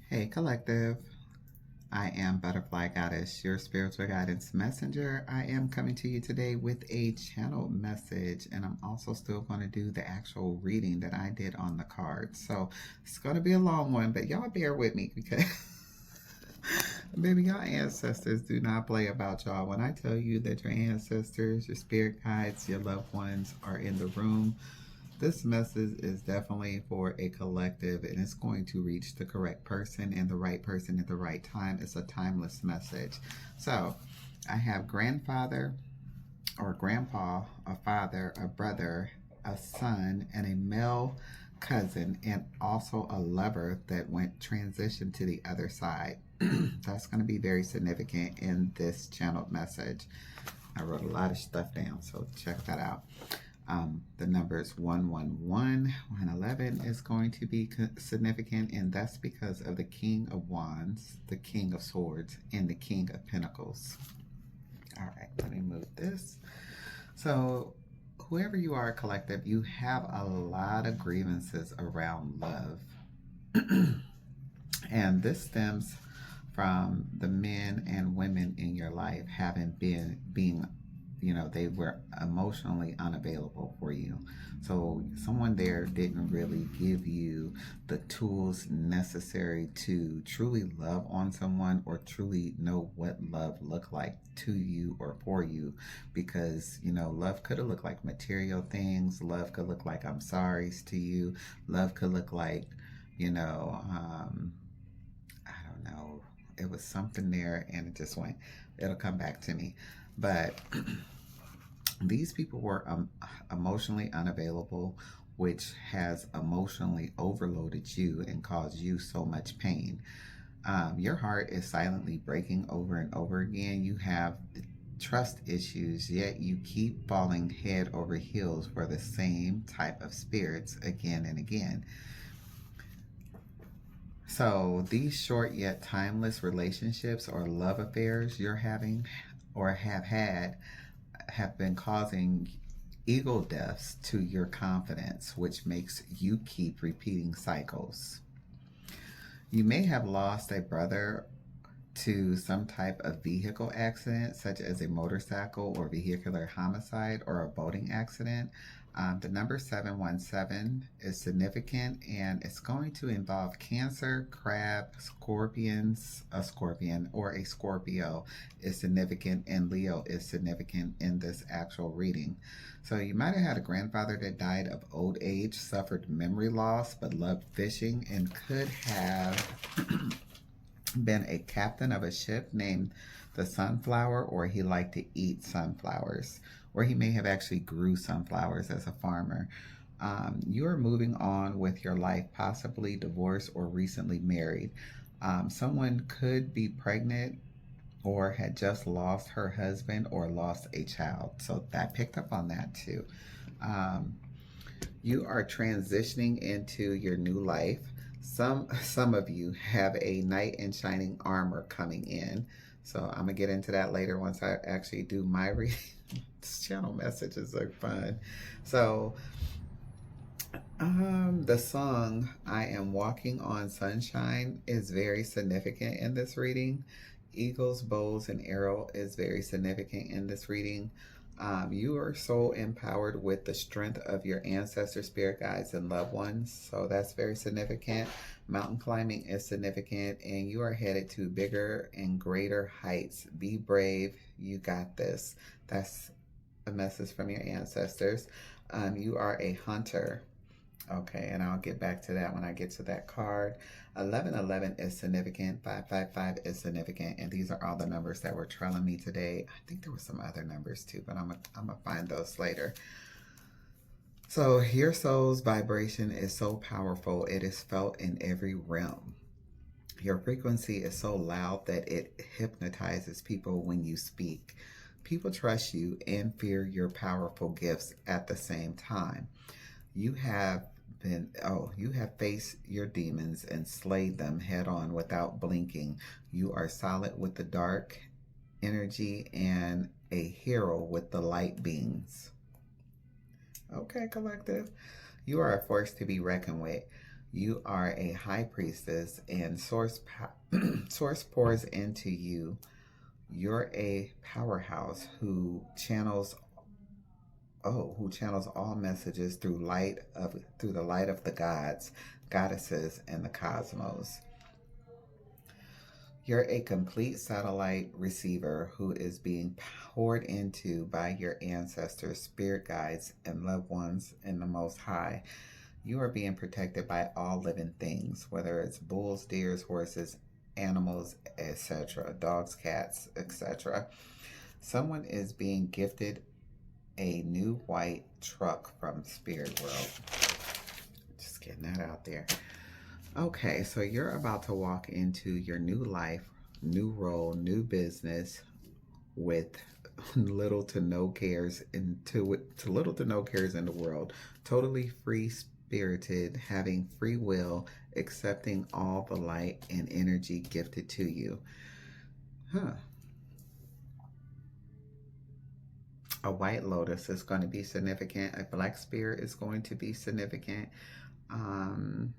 Hey, Collective. I am Butterfly Goddess, your spiritual guidance messenger. I am coming to you today with a channel message, and I'm also still going to do the actual reading that I did on the card. So it's going to be a long one, but y'all bear with me because, baby, y'all ancestors do not play about y'all. When I tell you that your ancestors, your spirit guides, your loved ones are in the room, this message is definitely for a collective, and it's going to reach the correct person and the right person at the right time. It's a timeless message. So I have grandfather or grandpa, a father, a brother, a son, and a male cousin, and also a lover that went transition to the other side. That's going to be very significant in this channeled message. I wrote a lot of stuff down, so check that out. The numbers 111, 111 is going to be significant, and that's because of the King of Wands, the King of Swords, and the King of Pentacles. All right, let me move this. So, whoever you are, collective, you have a lot of grievances around love. And this stems from the men and women in your life having being they were emotionally unavailable for you. So someone there didn't really give you the tools necessary to truly love on someone or truly know what love looked like to you or for you, because love could have looked like material things. Love could look like I'm sorry's to you. Love could look like I don't know, it was something there and it just went, it'll come back to me. But these people were emotionally unavailable, which has emotionally overloaded you and caused you so much pain. Your heart is silently breaking over and over again. You have trust issues, yet you keep falling head over heels for the same type of spirits again and again. So these short yet timeless relationships or love affairs you're having or have had have been causing ego deaths to your confidence, which makes you keep repeating cycles. You may have lost a brother to some type of vehicle accident, such as a motorcycle or vehicular homicide or a boating accident. The number 717 is significant, and it's going to involve Cancer, Crab, Scorpions, a Scorpion, or a Scorpio is significant, and Leo is significant in this actual reading. So you might have had a grandfather that died of old age, suffered memory loss, but loved fishing, and could have been a captain of a ship named the Sunflower, or he liked to eat sunflowers, or he may have actually grew sunflowers as a farmer. You are moving on with your life, possibly divorced or recently married. Someone could be pregnant or had just lost her husband or lost a child. So that picked up on that too. Um, you are transitioning into your new life. Some of you have a knight in shining armor coming in. So I'm gonna get into that later once I actually do my reading. This channel messages are fun. So the song I Am Walking on Sunshine is very significant in this reading. Eagles, bows, and arrow is very significant in this reading. You are so empowered with the strength of your ancestors, spirit guides, and loved ones. So that's very significant. Mountain climbing is significant, and you are headed to bigger and greater heights. Be brave. You got this. That's a message from your ancestors. You are a hunter. Okay, and I'll get back to that when I get to that card. 1111 is significant. 555 is significant. And these are all the numbers that were trailing me today. I think there were some other numbers too, but I'm going to find those later. So your soul's vibration is so powerful. It is felt in every realm. Your frequency is so loud that it hypnotizes people when you speak. People trust you and fear your powerful gifts at the same time. You have faced your demons and slayed them head on without blinking. You are solid with the dark energy and a hero with the light beams. Okay, collective. You are a force to be reckoned with. You are a high priestess, and source pours into you. You're a powerhouse who channels all messages through the light of the gods, goddesses, and the cosmos. You're a complete satellite receiver who is being poured into by your ancestors, spirit guides, and loved ones in the Most High. You are being protected by all living things, whether it's bulls, deers, horses, animals, etc., dogs, cats, etc. Someone is being gifted a new white truck from Spirit World. Just getting that out there. Okay, so you're about to walk into your new life, new role, new business with little to no cares to little to no cares in the world. Totally free spirited, having free will, accepting all the light and energy gifted to you. Huh. A white lotus is going to be significant. A black spirit is going to be significant. Um,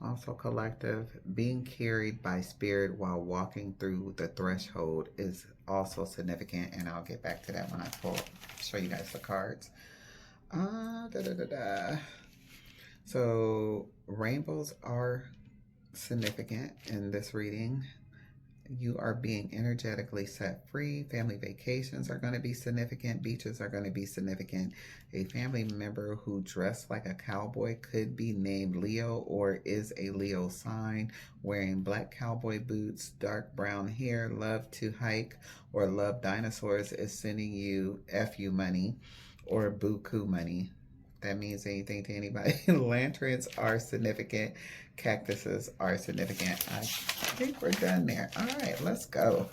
Also collective. Being carried by spirit while walking through the threshold is also significant, and I'll get back to that when I show you guys the cards. Da, da, da, da. So rainbows are significant in this reading. You are being energetically set free. Family vacations are going to be significant. Beaches are going to be significant. A family member who dressed like a cowboy could be named Leo or is a Leo sign, wearing black cowboy boots, dark brown hair, love to hike, or love dinosaurs is sending you FU money or buku money. That means anything to anybody. Lanterns are significant. Cactuses are significant. I think we're done there. All right, let's go.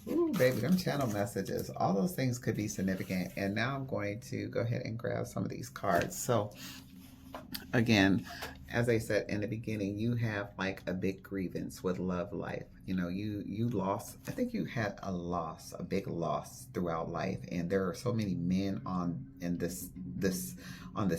Ooh, baby, them channel messages. All those things could be significant. And now I'm going to go ahead and grab some of these cards. So again, as I said in the beginning, you have like a big grievance with love life. You know, you lost, I think you had a big loss throughout life, and there are so many men on this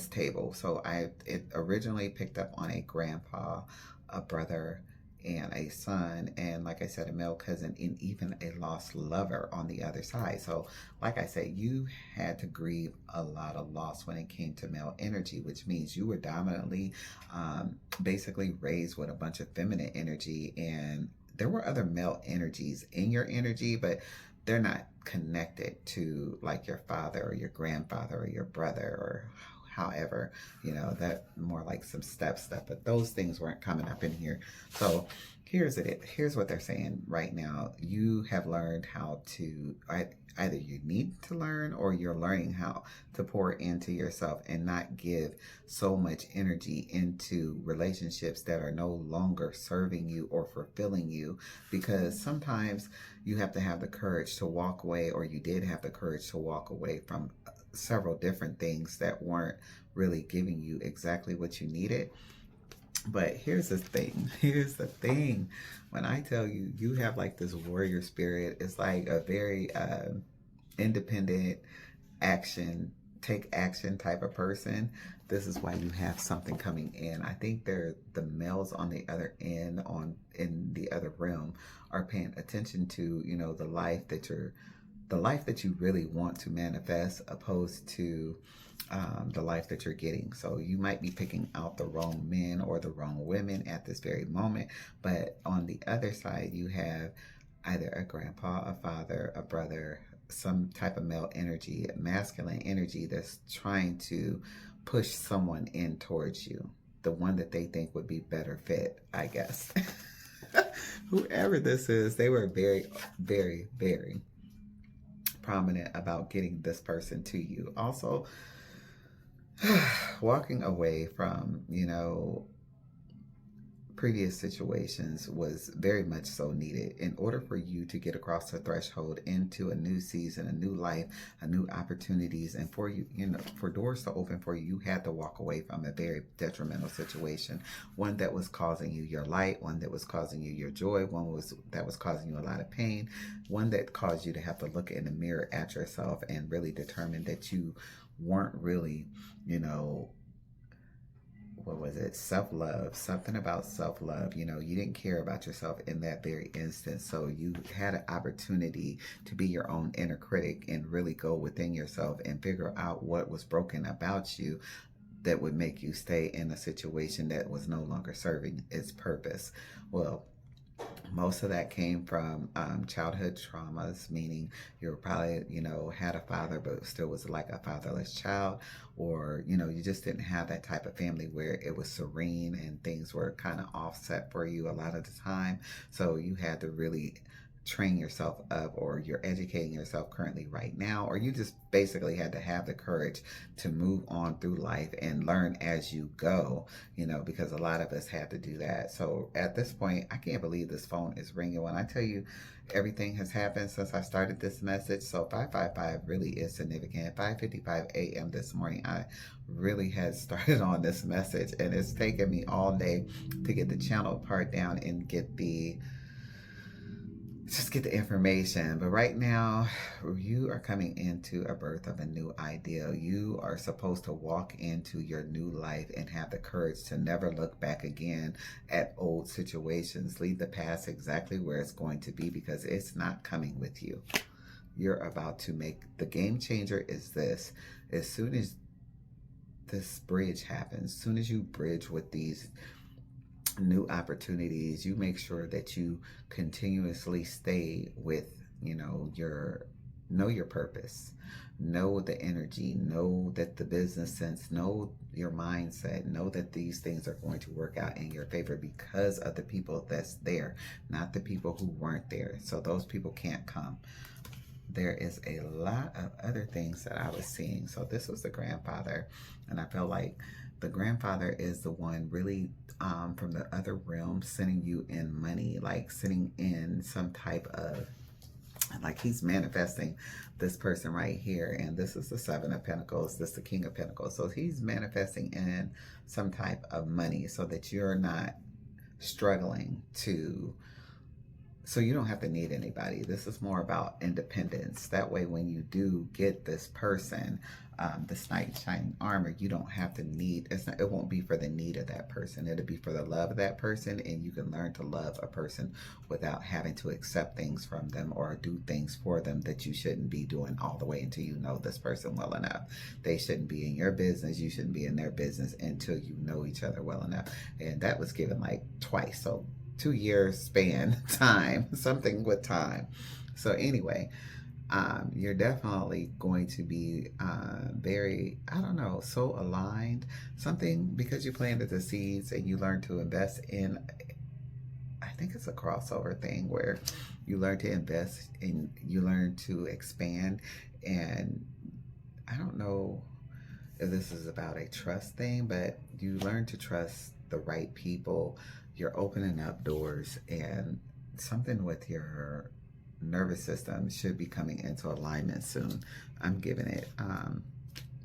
table. So it originally picked up on a grandpa, a brother, and a son, and like I said, a male cousin, and even a lost lover on the other side. So like I said, you had to grieve a lot of loss when it came to male energy, which means you were dominantly basically raised with a bunch of feminine energy, and there were other male energies in your energy, but they're not connected to like your father or your grandfather or your brother or however, you know, that more like some stuff, but those things weren't coming up in here. So here's what they're saying right now. You have learned how to, either you need to learn or you're learning how to pour into yourself and not give so much energy into relationships that are no longer serving you or fulfilling you, because sometimes you have to have the courage to walk away, or you did have the courage to walk away from several different things that weren't really giving you exactly what you needed. But here's the thing. When I tell you, you have like this warrior spirit, it's like a very independent take action type of person. This is why you have something coming in. I think the males on the other end, in the other realm, are paying attention to, you know, the life that you really want to manifest, opposed to the life that you're getting. So you might be picking out the wrong men or the wrong women at this very moment, but on the other side, you have either a grandpa, a father, a brother, some type of male energy, masculine energy that's trying to push someone in towards you, the one that they think would be better fit, I guess. Whoever this is, they were very, very, very prominent about getting this person to you. Also, walking away from, you know, previous situations was very much so needed in order for you to get across the threshold into a new season, a new life, a new opportunities, and for you, you know, for doors to open for you, you had to walk away from a very detrimental situation, one that was causing you your light, one that was causing you your joy, that was causing you a lot of pain, one that caused you to have to look in the mirror at yourself and really determine that you weren't really, you know, what was it? Self-love, something about self-love. You know, you didn't care about yourself in that very instance. So you had an opportunity to be your own inner critic and really go within yourself and figure out what was broken about you that would make you stay in a situation that was no longer serving its purpose. Well, most of that came from childhood traumas, meaning you were probably, had a father but still was like a fatherless child, or, you just didn't have that type of family where it was serene and things were kind of offset for you a lot of the time. So you had to really train yourself up, or you're educating yourself currently right now, or you just basically had to have the courage to move on through life and learn as you go, because a lot of us had to do that. So at this point, I can't believe this phone is ringing when I tell you everything has happened since I started this message. So 555 really is significant. 5:55 a.m. this morning, I really had started on this message, and it's taken me all day to get the channel part down and get the information. But right now, you are coming into a birth of a new ideal. You are supposed to walk into your new life and have the courage to never look back again at old situations. Leave the past exactly where it's going to be, because it's not coming with you. You're about to make the game changer. Is this: as soon as this bridge happens, as soon as you bridge with these new opportunities, you make sure that you continuously stay with, know your purpose, know the energy, know that the business sense, know your mindset, know that these things are going to work out in your favor because of the people that's there, not the people who weren't there. So those people can't come. There is a lot of other things that I was seeing. So this was the grandfather, and I felt like the grandfather is the one really from the other realm sending you in money, like sending in some type of, like he's manifesting this person right here. And this is the Seven of Pentacles, this is the King of Pentacles. So he's manifesting in some type of money so that you're not struggling so you don't have to need anybody. This is more about independence. That way, when you do get this person, this knight in shining armor, you don't have to need, it won't be for the need of that person. It'll be for the love of that person, and you can learn to love a person without having to accept things from them or do things for them that you shouldn't be doing all the way until you know this person well enough. They shouldn't be in your business. You shouldn't be in their business until you know each other well enough. And that was given like twice. So 2 years span time, something with time. So anyway, you're definitely going to be very, I don't know, so aligned. Something because you planted the seeds and you learn to invest in, I think it's a crossover thing where you learn to invest and you learn to expand. And I don't know if this is about a trust thing, but you learn to trust the right people. You're opening up doors, and something with your nervous system should be coming into alignment soon. I'm giving it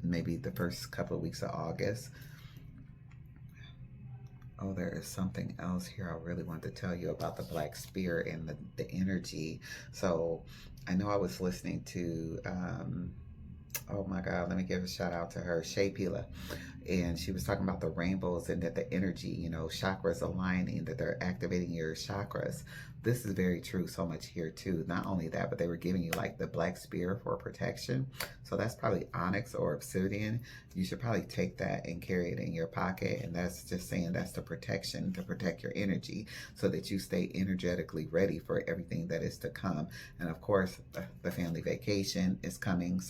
maybe the first couple of weeks of August. Oh, there is something else here I really want to tell you about the Black Spirit and the energy. So I know I was listening to oh my God, let me give a shout out to her, Shay Pila. And she was talking about the rainbows and that the energy, chakras aligning, that they're activating your chakras. This is very true, so much here too. Not only that, but they were giving you like the black spear for protection. So that's probably onyx or obsidian. You should probably take that and carry it in your pocket. And that's just saying that's the protection to protect your energy so that you stay energetically ready for everything that is to come. And of course, the family vacation is coming.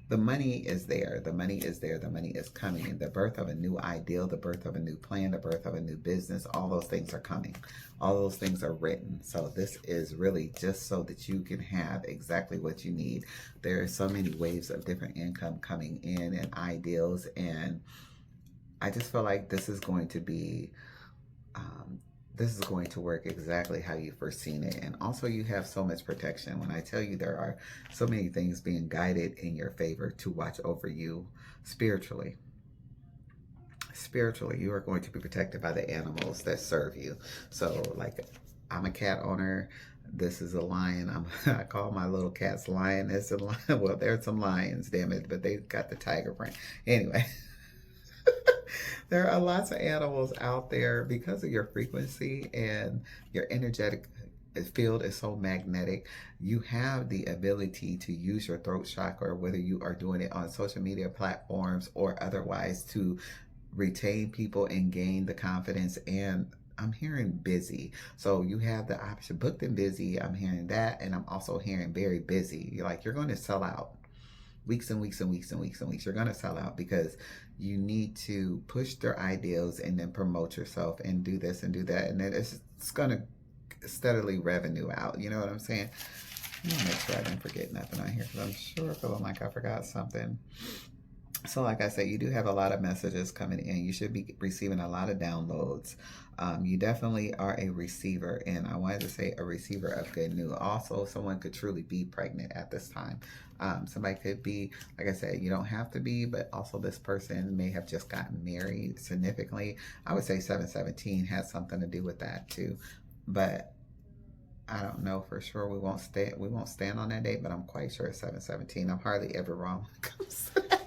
The money is there. The money is there. The money is coming. The birth of a new ideal, the birth of a new plan, the birth of a new business, all those things are coming. All those things are written. So this is really just so that you can have exactly what you need. There are so many waves of different income coming in and ideals. And I just feel like this is going to be this is going to work exactly how you've foreseen it. And also you have so much protection. When I tell you there are so many things being guided in your favor to watch over you spiritually. Spiritually, you are going to be protected by the animals that serve you. So like, I'm a cat owner. This is a lion. I call my little cats lioness and lion. Well, there's some lions, damn it, but they got the tiger brain. Anyway. There are lots of animals out there because of your frequency and your energetic field is so magnetic. You have the ability to use your throat chakra, whether you are doing it on social media platforms or otherwise, to retain people and gain the confidence. And I'm hearing busy. So you have the option booked and busy. I'm hearing that. And I'm also hearing very busy. You're like, you're going to sell out weeks and weeks and weeks and weeks and weeks. You're going to sell out because you need to push their ideals and then promote yourself and do this and do that. And then it's going to steadily revenue out. You know what I'm saying? Let me make sure I didn't forget nothing on here because I'm sure feeling like I forgot something. So like I said, you do have a lot of messages coming in. You should be receiving a lot of downloads. You definitely are a receiver, and I wanted to say a receiver of good news. Also, someone could truly be pregnant at this time. Somebody could be, like I said, you don't have to be, but also this person may have just gotten married significantly. I would say 717 has something to do with that too, but I don't know for sure. We won't stand on that date, but I'm quite sure it's 717. I'm hardly ever wrong when it comes to that.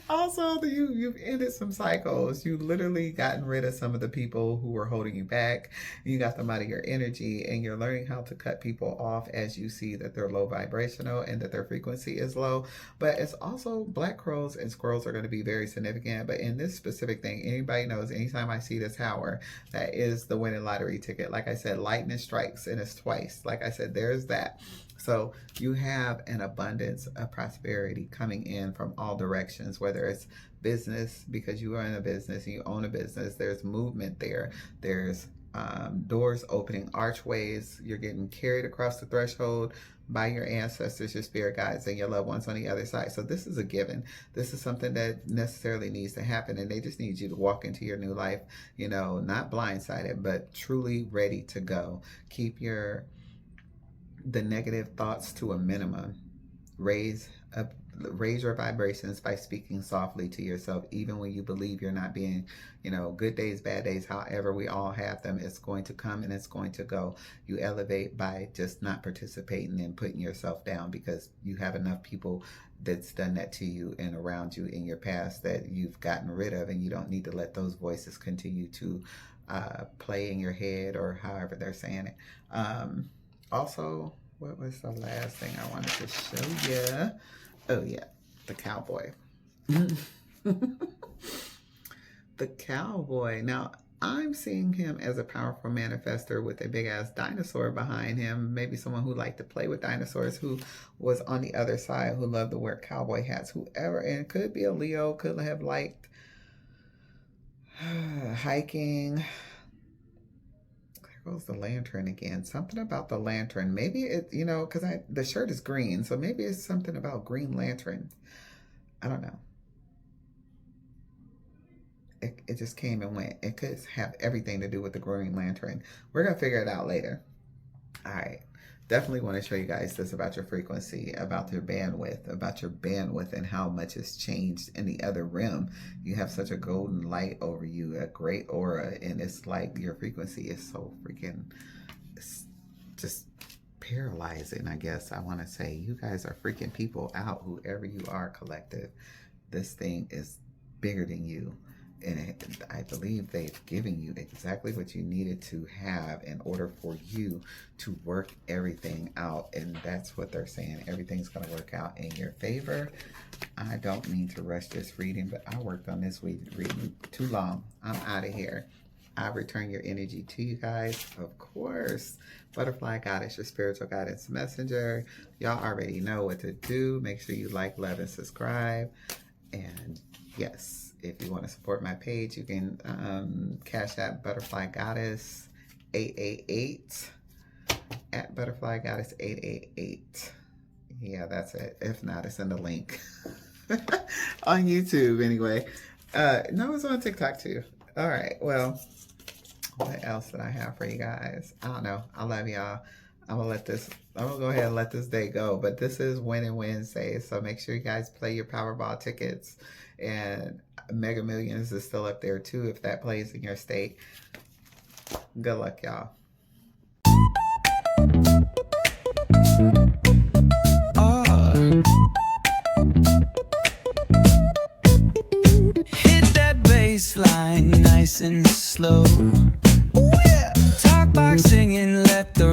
Also, you've ended some cycles. You literally gotten rid of some of the people who were holding you back. You got them out of your energy, and you're learning how to cut people off as you see that they're low vibrational and that their frequency is low. But it's also black crows and squirrels are going to be very significant. But in this specific thing, anybody knows, anytime I see this tower, that is the winning lottery ticket. Like I said, lightning strikes, and it's twice. Like I said, there's that. So you have an abundance of prosperity coming in from all directions, whether it's business, because you are in a business and you own a business, there's movement there. There's doors opening, archways. You're getting carried across the threshold by your ancestors, your spirit guides, and your loved ones on the other side. So this is a given. This is something that necessarily needs to happen, and they just need you to walk into your new life, you know, not blindsided, but truly ready to go. Keep the negative thoughts to a minimum. Raise your vibrations by speaking softly to yourself, even when you believe you're not being, you know, good days, bad days, however we all have them. It's going to come and it's going to go. You elevate by just not participating and putting yourself down, because you have enough people that's done that to you and around you in your past that you've gotten rid of, and you don't need to let those voices continue to play in your head, or however they're saying it. Also, what was the last thing I wanted to show you? Oh yeah, the cowboy. The cowboy. Now, I'm seeing him as a powerful manifester with a big ass dinosaur behind him. Maybe someone who liked to play with dinosaurs, who was on the other side, who loved to wear cowboy hats, whoever. And it could be a Leo, could have liked hiking. Goes the lantern again. Something about the lantern. Maybe it, you know, because the shirt is green, so maybe it's something about green lantern. I don't know. It just came and went. It could have everything to do with the green lantern. We're gonna figure it out later. All right. Definitely want to show you guys this about your frequency, about your bandwidth, and how much has changed in the other realm. You have such a golden light over you, a great aura, and it's like your frequency is so freaking, it's just paralyzing, I guess I want to say. You guys are freaking people out, whoever you are, collective. This thing is bigger than you. And I believe they've given you exactly what you needed to have in order for you to work everything out. And that's what they're saying. Everything's going to work out in your favor. I don't mean to rush this reading, but I worked on this reading too long. I'm out of here. I return your energy to you guys, of course. Butterfly Goddess, your spiritual guidance messenger. Y'all already know what to do. Make sure you like, love, and subscribe. And yes, if you want to support my page, you can cash out Butterfly Goddess 888 at Butterfly Goddess 888. Yeah, that's it. If not, it's in the link on YouTube anyway. No, it's on TikTok too. All right. Well, what else did I have for you guys? I don't know. I love y'all. I'm gonna go ahead and let this day go, but this is Winning Wednesday, so make sure you guys play your Powerball tickets, and Mega Millions is still up there too if that plays in your state. Good luck, y'all. nice and slow. Ooh, yeah. Talk box singing, let the